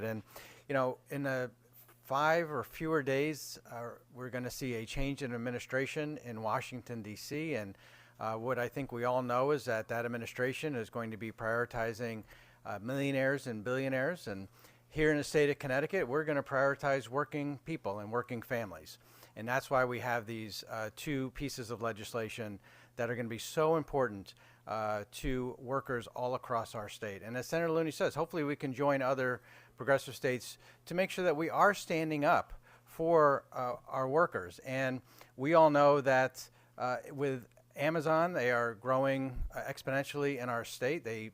And, in 5 or fewer days, we're going to see a change in administration in Washington, D.C. And what I think we all know is that administration is going to be prioritizing millionaires and billionaires. And here in the state of Connecticut, we're going to prioritize working people and working families. And that's why we have these two pieces of legislation that are going to be so important to workers all across our state. And as Senator Looney says, hopefully we can join other progressive states to make sure that we are standing up for our workers. And we all know that with Amazon, they are growing exponentially in our state. They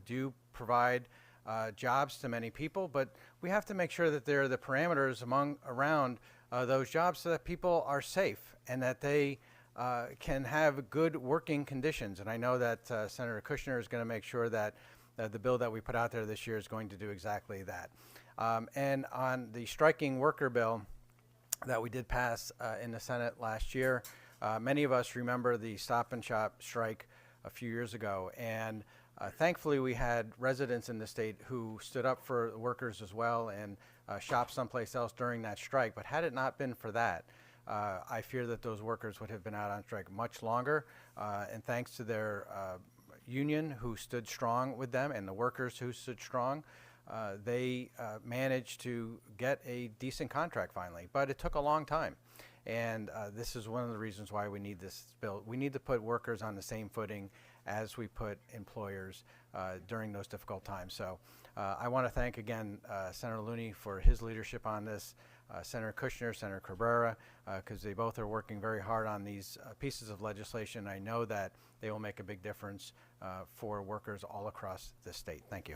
do provide jobs to many people, but we have to make sure that there are the parameters around those jobs so that people are safe and that they can have good working conditions. And I know that Senator Kushner is going to make sure that the bill that we put out there this year is going to do exactly that. And on the striking worker bill that we did pass in the Senate last year, many of us remember the Stop and Shop strike a few years ago. And thankfully, we had residents in the state who stood up for the workers as well and shopped someplace else during that strike. But had it not been for that, I fear that those workers would have been out on strike much longer. And thanks to their union who stood strong with them and the workers who stood strong, they managed to get a decent contract finally. But it took a long time. And this is one of the reasons why we need this bill. We need to put workers on the same footing as we put employers during those difficult times. So I want to thank again Senator Looney for his leadership on this, Senator Kushner, Senator Cabrera, because they both are working very hard on these pieces of legislation. I know that they will make a big difference for workers all across the state. Thank you.